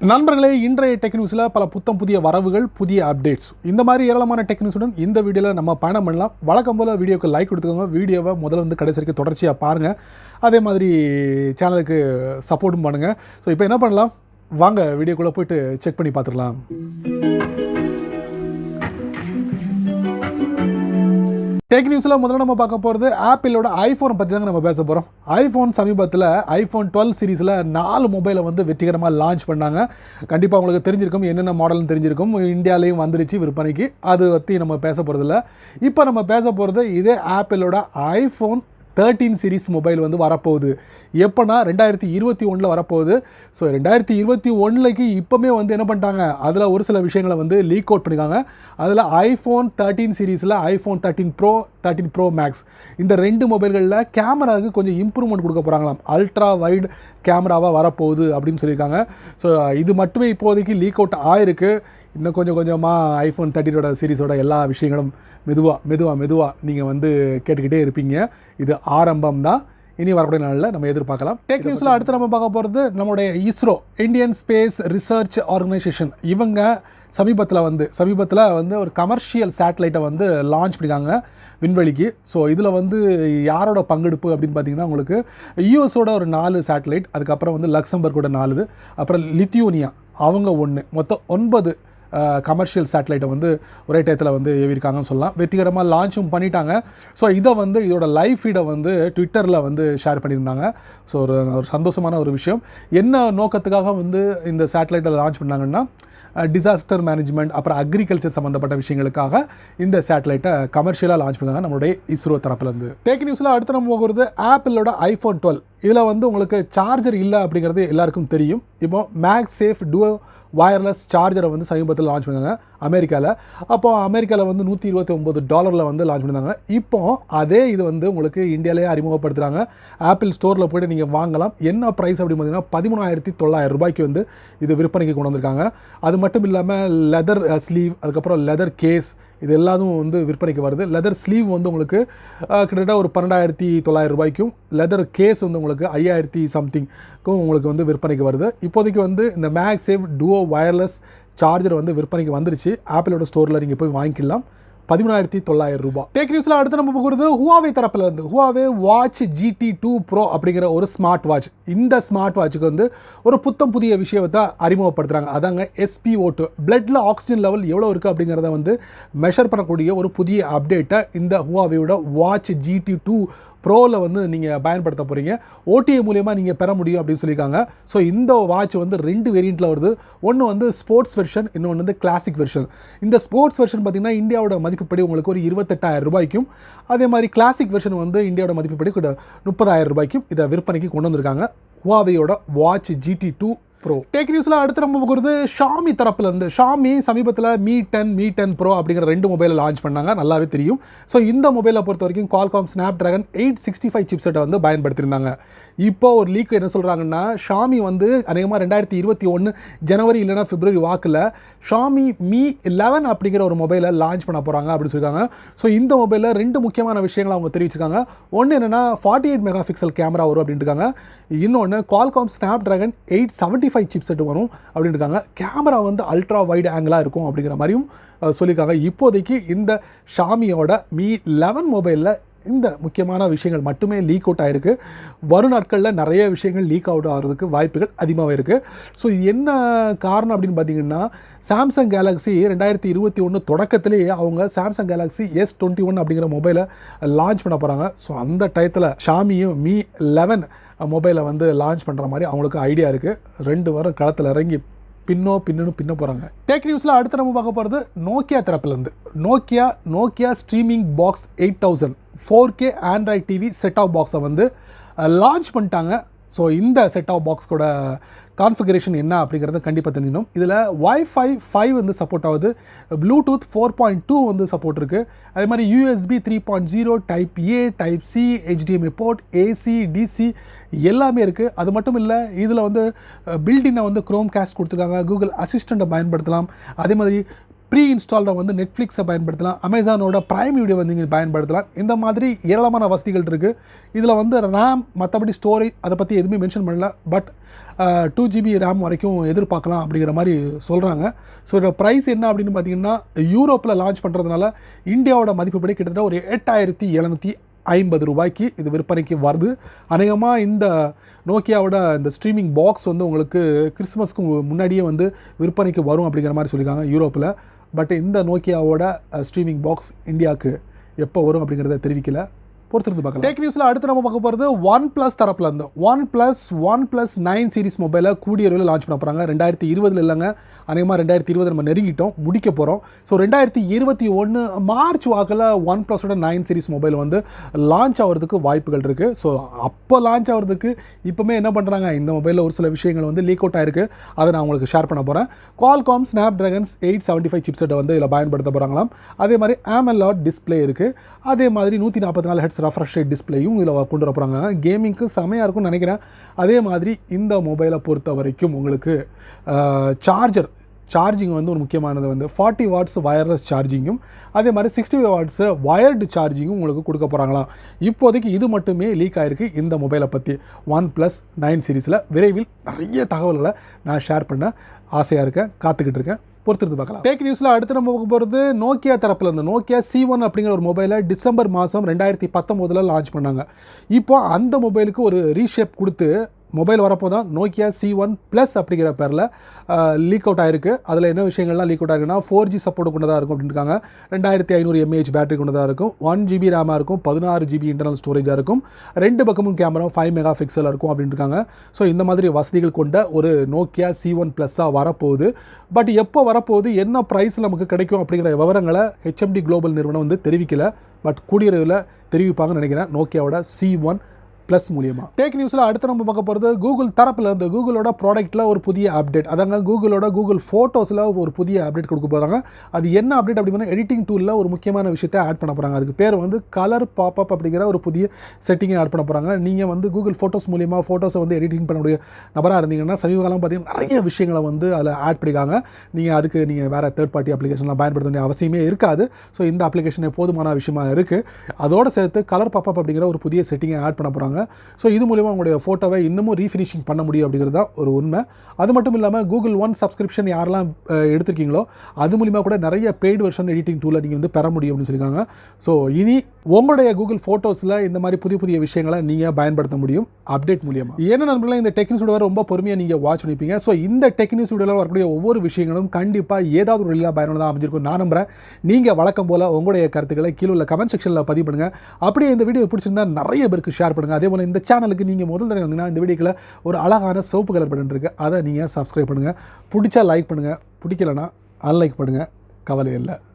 நண்பர்களே, இன்றைய டெக் நியூஸில் பல புதிய வரவுகள், புதிய அப்டேட்ஸ், இந்த மாதிரி ஏராளமான டெக் நியூஸுடன் இந்த வீடியோவில் நம்ம பயணம் பண்ணலாம். வழக்கம் போல் வீடியோக்கு லைக் கொடுத்துக்கோங்க. வீடியோவை முதல்ல வந்து கடைசி வரைக்கும் தொடர்ச்சியாக பாருங்கள். அதே மாதிரி சேனலுக்கு சப்போர்ட்டும் பண்ணுங்கள். ஸோ இப்போ என்ன பண்ணலாம், வாங்க வீடியோக்குள்ளே போய்ட்டு செக் பண்ணி பார்த்துக்கலாம். டெக் நியூஸில் முதல்ல நம்ம பார்க்க போகிறது ஆப்பிளோட ஐஃபோனை பற்றி தாங்க நம்ம பேச போகிறோம். ஐஃபோன் சமீபத்தில் ஐஃபோன் 12 சீரீஸில் 4 மொபைலை வந்து வெற்றிகரமாக லான்ச் பண்ணாங்க. கண்டிப்பாக உங்களுக்கு தெரிஞ்சிருக்கும், என்னென்ன மாடல்னு தெரிஞ்சிருக்கும். இந்தியாவிலையும் வந்துருச்சு விற்பனைக்கு. அது பற்றி நம்ம பேச போகிறதில்ல. இப்போ நம்ம பேச போகிறது இதே ஆப்பிளோட ஐஃபோன் 13 சீரீஸ் மொபைல் வந்து வரப்போகுது. எப்போனா 2021 வரப்போகுது. ஸோ 2021க்கு இப்போமே வந்து என்ன பண்ணிட்டாங்க, அதில் ஒரு சில விஷயங்களை வந்து லீக் அவுட் பண்ணியிருக்காங்க. அதில் ஐஃபோன் 13 சீரீஸில் ஐஃபோன் 13 ப்ரோ, 13 ப்ரோ மேக்ஸ் இந்த 2 மொபைல்களில் கேமராவுக்கு கொஞ்சம் இம்ப்ரூவ்மெண்ட் கொடுக்க போகிறாங்களாம். அல்ட்ரா வைட் கேமராவாக வரப்போகுது அப்படின்னு சொல்லியிருக்காங்க. ஸோ இது மட்டுமே இப்போதைக்கு லீக் அவுட் ஆயிருக்கு. இன்னும் கொஞ்சமாக ஐஃபோன் 13ஓட சீரீஸோட எல்லா விஷயங்களும் மெதுவாக நீங்கள் வந்து கேட்டுக்கிட்டே இருப்பீங்க. இது ஆரம்பம் தான். இனி வரக்கூடிய நாளில் நம்ம எதிர்பார்க்கலாம். டெக் நியூஸில் அடுத்து நம்ம பார்க்க போகிறது நம்மளுடைய ISRO, Indian space research organisation. இவங்க சமீபத்தில் வந்து ஒரு கமர்ஷியல் சேட்டலைட்டை வந்து லான்ச் பண்ணியிருக்காங்க விண்வெளிக்கு. ஸோ இதில் வந்து யாரோட பங்கெடுப்பு அப்படின்னு பார்த்தீங்கன்னா, உங்களுக்கு யூஎஸோட ஒரு 4 சேட்டலைட், அதுக்கப்புறம் வந்து லக்சம்பர்கோட 4, அப்புறம் லித்தியோனியா அவங்க 1, மொத்தம் 9 கமர்ஷியல் சேட்டலைட்டை வந்து ஒரே டயத்தில் வந்து ஏவிருக்காங்கன்னு சொல்லலாம். வெற்றிகரமாக லான்ச்சும் பண்ணிட்டாங்க. ஸோ இதோட லைவ் ஃபீடை வந்து ட்விட்டரில் வந்து ஷேர் பண்ணியிருந்தாங்க. ஸோ ஒரு சந்தோஷமான ஒரு விஷயம். என்ன நோக்கத்துக்காக வந்து இந்த சேட்டலைட்டை லான்ச் பண்ணாங்கன்னா, டிசாஸ்டர் மேனேஜ்மெண்ட், அப்புறம் அக்ரிகல்ச்சர் சம்மந்தப்பட்ட விஷயங்களுக்காக இந்த சேட்டலைட்டை கமர்ஷியலாக லான்ச் பண்ணாங்க நம்மளுடைய இஸ்ரோ தரப்புலேருந்து. டெக் நியூஸில் அடுத்து நம்ம போகிறது ஆப்பிளோட ஐஃபோன் 12. இதில் வந்து உங்களுக்கு சார்ஜர் இல்லை அப்படிங்கிறது எல்லாருக்கும் தெரியும். இப்போ MagSafe டூயோ வயர்லெஸ் சார்ஜரை வந்து சமீபத்தில் லான்ச் பண்ணாங்க அமெரிக்காவில். அப்போது அமெரிக்காவில் வந்து $129 வந்து லான்ச் பண்ணியிருந்தாங்க. இப்போ அதே இது வந்து உங்களுக்கு இந்தியாவிலேயே அறிமுகப்படுத்துகிறாங்க. ஆப்பிள் ஸ்டோரில் போய்ட்டு நீங்கள் வாங்கலாம். என்ன ப்ரைஸ் அப்படின்னு பார்த்தீங்கன்னா, $13,900 வந்து இது விற்பனைக்கு கொண்டு வந்திருக்காங்க. அது மட்டும் இல்லாமல் லெதர் ஸ்லீவ், அதுக்கப்புறம் லெதர் கேஸ், இது எல்லாதும் வந்து விற்பனைக்கு வருது. லெதர் ஸ்லீவ் வந்து உங்களுக்கு கிட்டத்தட்ட ஒரு $12,900, லெதர் கேஸ் வந்து உங்களுக்கு 5,000 சம்திங்க்கும் உங்களுக்கு வந்து விற்பனைக்கு வருது. இப்போதைக்கு வந்து இந்த MagSafe டூயோ வயர்லெஸ் சார்ஜர் வந்து விற்பனைக்கு வந்துருச்சு. ஆப்பிளோட ஸ்டோரில் நீங்கள் போய் வாங்கிக்கலாம். $13,900. டெக் நியூஸில் அடுத்து நம்ம போகிறது ஹுவாவே தரப்பில் இருந்து ஹுவாவே வாட்ச் GT2 ப்ரோ அப்படிங்கிற ஒரு ஸ்மார்ட் வாட்ச். இந்த ஸ்மார்ட் வாட்சுக்கு வந்து ஒரு புதிய விஷயத்தை அறிமுகப்படுத்துகிறாங்க. அதாங்க SpO2, பிளட்டில் ஆக்சிஜன் லெவல் எவ்வளோ இருக்குது அப்படிங்கிறத வந்து மெஷர் பண்ணக்கூடிய ஒரு புதிய அப்டேட்டை இந்த ஹுவாவேயோட வாட்ச் GT2 ப்ரோவில் வந்து நீங்கள் பயன்படுத்த போகிறீங்க. OTA மூலியமாக நீங்கள் பெற முடியும் அப்படின்னு சொல்லியிருக்காங்க. ஸோ இந்த வாட்ச் வந்து 2 வேரியண்ட்டில் வருது. ஒன்று வந்து ஸ்போர்ட்ஸ் வெர்ஷன், இன்னொன்று வந்து கிளாசிக் வெர்ஷன். இந்த ஸ்போர்ட்ஸ் வெர்ஷன் பார்த்திங்கன்னா இந்தியாவோட மதிப்புப்படி உங்களுக்கு ஒரு $28,000, அதே மாதிரி கிளாசிக் வெர்ஷன் வந்து இந்தியாவோட மதிப்புப்படி கூட $30,000 இதை விற்பனைக்கு கொண்டு வந்திருக்காங்க ஹுவாவேயோட வாட்ச் GT2 ப்ரோ. டெக் நியூஸில் அடுத்து நம்ம போகிறது ஷாமி தரப்புலேருந்து. ஷாமி சமீபத்தில் Mi 10 Pro அப்படிங்கிற 2 மொபைலை லான்ச் பண்ணாங்க, நல்லாவே தெரியும். ஸோ இந்த மொபைலை பொறுத்த வரைக்கும் குவால்காம் ஸ்னாப்ட்ராகன் 865 சிப்செட்டை வந்து பயன்படுத்தியிருந்தாங்க. இப்போ ஒரு லீக் என்ன சொல்கிறாங்கன்னா, ஷாமி வந்து அநேகமாக 2021 ஜனவரி இல்லைனா பிப்ரவரி வாக்கில் ஷாமி Mi 11 அப்படிங்கிற ஒரு மொபைலை லான்ச் பண்ண போகிறாங்க அப்படின்னு சொல்லியிருக்காங்க. ஸோ இந்த மொபைலில் 2 முக்கியமான விஷயங்களை அவங்க தெரிவிச்சிருக்காங்க. ஒன்று என்னென்னா 48 மெகாபிக்சல் கேமரா வரும் அப்படின்ட்டு இருக்காங்க. இன்னொன்று குவால்காம் ஸ்னாப்ட்ராகன் 875 சிப்செட் வரும் அப்படின்னு இருக்காங்க. கேமரா வந்து அல்ட்ரா வைட் ஆங்கிளாக இருக்கும் அப்படிங்கிற மாதிரியும் சொல்லியிருக்காங்க. இப்போதைக்கு இந்த ஷாமியோட Mi 11 மொபைலில் இந்த முக்கியமான விஷயங்கள் மட்டுமே லீக் அவுட் ஆகிருக்கு. வரும் நாட்களில் நிறைய விஷயங்கள் லீக் அவுட் ஆகிறதுக்கு வாய்ப்புகள் அதிகமாகவே இருக்குது. ஸோ இது என்ன காரணம் அப்படின்னு பார்த்தீங்கன்னா, சாம்சங் கேலக்ஸி 2021 தொடக்கத்திலேயே அவங்க சாம்சங் கேலக்ஸி S21 அப்படிங்கிற மொபைலை லான்ச் பண்ண போகிறாங்க. ஸோ அந்த டயத்தில் ஷாமியும் Mi 11 மொபைலை வந்து லான்ச் பண்ணுற மாதிரி அவங்களுக்கு ஐடியா இருக்குது. 2 வாரம் களத்தில் இறங்கி பின்ன போகிறாங்க. டெக் நியூஸில் அடுத்து நம்ம பார்க்க போகிறது நோக்கியா தரப்புலேருந்து. Nokia streaming box 8000 4K Android TV set top பாக்ஸை வந்து லான்ச் பண்ணிட்டாங்க. ஸோ இந்த செட் ஆஃப் பாக்ஸோட கான்ஃபிகரேஷன் என்ன அப்படிங்கிறத கண்டிப்பாக தெரிஞ்சிடும். இதில் Wi-Fi 5 வந்து சப்போர்ட் ஆகுது, Bluetooth 4.2 வந்து சப்போர்ட் இருக்குது, அதே மாதிரி USB 3.0, type A, type C, HDMI port, AC, DC எல்லாமே இருக்குது. அது மட்டும் இல்லை, இதில் வந்து பில்டினை வந்து Chromecast கொடுத்துருக்காங்க, Google அசிஸ்டண்ட்டை பயன்படுத்தலாம். அதே மாதிரி ப்ரீ இன்ஸ்டால்டாக வந்து நெட்ஃப்ளிக்ஸை பயன்படுத்தலாம், அமேசானோட ப்ரைம் வீடியோ வந்து நீங்கள் பயன்படுத்தலாம். இந்த மாதிரி ஏராளமான வசதிகள் இருக்குது. இதில் வந்து ரேம் மற்றபடி ஸ்டோரேஜ் அதை பற்றி எதுவுமே மென்ஷன் பண்ணல. பட் 2GB ரேம் வரைக்கும் எதிர்பார்க்கலாம் அப்படிங்கிற மாதிரி சொல்கிறாங்க. ஸோ இதோட ப்ரைஸ் என்ன அப்படின்னு பார்த்தீங்கன்னா, யூரோப்பில் லான்ச் பண்ணுறதுனால இந்தியாவோட மதிப்புப்படி கிட்டத்தட்ட ஒரு 8750 ரூபாய்க்கு இது விற்பனைக்கு வருது. அநேகமாக இந்த நோக்கியாவோட இந்த ஸ்ட்ரீமிங் பாக்ஸ் வந்து உங்களுக்கு கிறிஸ்மஸ்க்கு முன்னாடியே வந்து விற்பனைக்கு வரும் அப்படிங்கிற மாதிரி சொல்லியிருக்காங்க யூரோப்பில். பட் இந்த நோக்கியாவோட ஸ்ட்ரீமிங் பாக்ஸ் இந்தியாவுக்கு எப்போ வரும் அப்படிங்கிறத தெரிவிக்கல. பொறுத்திருந்து பார்க்கலாம். டெக் நியூஸில் அடுத்து நம்ம பார்க்க போகிறது OnePlus தரப்பில் இருந்து OnePlus 9 சீரிஸ் மொபைலை கூடிய விரைவில் லான்ச் பண்ண போகிறாங்க. 2020 இல்லைங்க, அநேகமாக 2020 நம்ம நெருங்கிட்டோம், முடிக்க போகிறோம். ஸோ 2021 மார்ச் வாக்கில் OnePlusோட 9 சீரிஸ் மொபைல் வந்து லான்ச் ஆகிறதுக்கு வாய்ப்புகள் இருக்குது. ஸோ அப்போ லான்ச் ஆகிறதுக்கு இப்போமே என்ன பண்ணுறாங்க, இந்த மொபைலில் ஒரு சில விஷயங்கள் வந்து லீக் அவுட் ஆயிருக்கு. அதை நான் உங்களுக்கு ஷேர் பண்ண போகிறேன். Qualcomm Snapdragon 875 சிப்செட்டை வந்து இதில் பயன்படுத்த போகிறாங்களாம். அதே மாதிரி AMOLED டிஸ்பிளே இருக்குது. அதே மாதிரி 144 ஹெர்ட்ஸ் ரெஃப்ரெஷ் ரேட் டிஸ்பிளேயும் இதில் கொண்டு வர போகிறாங்க. கேமிங்க்கு செமையாக இருக்கும்னு நினைக்கிறேன். அதே மாதிரி இந்த மொபைலை பொறுத்த வரைக்கும் உங்களுக்கு சார்ஜிங் வந்து ஒரு முக்கியமானது வந்து 40 வாட்ஸ் வயர்லெஸ் சார்ஜிங்கும், அதே மாதிரி 65 வாட்ஸ் வயர்டு சார்ஜிங்கும் உங்களுக்கு கொடுக்க போகிறாங்களாம். இப்போதைக்கு இது மட்டுமே லீக் ஆகிருக்கு இந்த மொபைலை பற்றி. OnePlus 9 சீரிஸில் விரைவில் நிறைய தகவல்களை நான் ஷேர் பண்ண ஆசையாக இருக்கேன், காத்துக்கிட்டு இருக்கேன். பொறுத்திருந்து பார்க்கலாம். டெக் நியூஸில் அடுத்து நம்ம பார்க்க போகிறது நோக்கியா தரப்பில் இருந்து Nokia C1 அப்படிங்கிற ஒரு மொபைலை டிசம்பர் மாதம் 2019 லான்ச் பண்ணாங்க. இப்போ அந்த மொபைலுக்கு ஒரு ரீஷேப் கொடுத்து மொபைல் வரப்போ தான் Nokia C1 Plus அப்படிங்கிற பேரில் லீக் அவுட் ஆயிருக்கு. அதில் என்ன விஷயங்கள்லாம் லீக் அவுட் ஆயிருக்குன்னா 4G சப்போர்ட் கொண்டதாக இருக்கும் அப்படின்னு இருக்காங்க. 2500 mAh பேட்டரி கொண்டதாக இருக்கும். 1GB ரேமாக இருக்கும். 16GB இன்டர்னல் ஸ்டோரேஜாக இருக்கும். 2 பக்கமும் கேமரா 5 மெகா பிக்சலாக இருக்கும் அப்படின்னு இருக்காங்க. ஸோ இந்த மாதிரி வசதிகள் கொண்ட ஒரு Nokia C1 Plus வரப்போகுது. பட் எப்போ வரப்போகுது, என்ன ப்ரைஸில் நமக்கு கிடைக்கும் அப்படிங்கிற விவரங்களை HMD குளோபல் நிறுவனம் வந்து தெரிவிக்கலை. பட் கூடிய விரைவில் தெரிவிப்பாங்கன்னு நினைக்கிறேன் நோக்கியாவோட C1 ப்ளஸ் மூலியமாக. டெக் நியூஸில் அடுத்து நம்ம பார்க்க போகிறது கூகுள் தரப்பில் இருந்து கூகுளோட ப்ராடக்ட்டில் ஒரு புதிய அப்டேட். அதாங்க கூகுள் ஃபோட்டோஸில் ஒரு புதிய அப்டேட் கொடுக்க போகிறாங்க. அது என்ன அப்டேட் அப்படின்னா, எடிட்டிங் டூலில் ஒரு முக்கியமான விஷயத்தை ஆட் பண்ண போகிறாங்க. அதுக்கு பேர் வந்து கலர் பாப்அப் அப்படிங்கிற ஒரு புதிய செட்டிங்கை ஆட் பண்ண போகிறாங்க. நீங்கள் வந்து கூகுள் ஃபோட்டோஸ் மூலியமாக ஃபோட்டோஸை வந்து எடிட்டிங் பண்ணக்கூடிய நபராக இருந்தீங்கன்னா சமீப காலம் பார்த்தீங்கன்னா நிறைய விஷயங்களை வந்து அதில் ஆட் பண்ணியிருக்காங்க. நீங்கள் வேறு தேர்ட் பார்ட்டி அப்ளிகேஷன்லாம் பயன்படுத்த வேண்டிய அவசியமே இருக்காது. ஸோ இந்த அப்ளிகேஷனே போதுமான விஷயமா இருக்குது. அதோடு சேர்த்து கலர் பாப்அப் அப்படிங்கிற ஒரு புதிய செட்டிங்கை ஆட் பண்ண போகிறாங்க. ஸோ இது மூலமா உங்களுடைய ஃபோட்டோவை இன்னமும் ரீஃபினிஷிங் பண்ண முடியும் அப்படிங்கிறது தான் ஒரு உண்மை. அது மட்டும் இல்லாமல் Google One சப்ஸ்கிரிப்ஷன் யாரெல்லாம் எடுத்திருக்கீங்களோ அது மூலிமா கூட நிறைய பெய்டு வெர்ஷன் எடிட்டிங் டூலை நீங்கள் வந்து பெற முடியும் அப்படின்னு சொல்லியிருக்காங்க. ஸோ இனி உங்களுடைய கூகுள் ஃபோட்டோஸில் இந்த மாதிரி புதிய விஷயங்களை நீங்கள் பயன்படுத்த முடியும் அப்டேட் மூலியமாக. ஏன்னா நண்பர்களே, இந்த டெக் நியூஸ் வீடியோ ரொம்ப பொறுமையாக நீங்கள் வாட்ச் பண்ணிப்பீங்க. ஸோ இந்த டெக் நியூஸ் வீடியோவில் வரக்கூடிய ஒவ்வொரு விஷயங்களும் கண்டிப்பாக ஏதாவது ஒரு வழியில் பயனுள்ளதாக அமைஞ்சிருக்கும் நான் நம்புகிறேன். நீங்கள் வழக்கம் போல் உங்களுடைய கருத்துக்களை கீழே உள்ள கமெண்ட் செக்ஷனில் பதிவு பண்ணுங்கள். அப்படியே இந்த வீடியோ பிடிச்சிருந்தா நிறைய பேருக்கு ஷேர் பண்ணுங்கள். அதே போல் இந்த சேனலுக்கு நீங்கள் முதல் தடவை வந்தீங்கன்னா இந்த வீடியோக்குள்ள ஒரு அழகான சிவப்பு கலர் பட்டன் இருக்குது, அதை நீங்கள் சப்ஸ்கிரைப் பண்ணுங்கள். பிடிச்சா லைக் பண்ணுங்கள், பிடிக்கலனா அன்லைக் பண்ணுங்கள், கவலை இல்லை.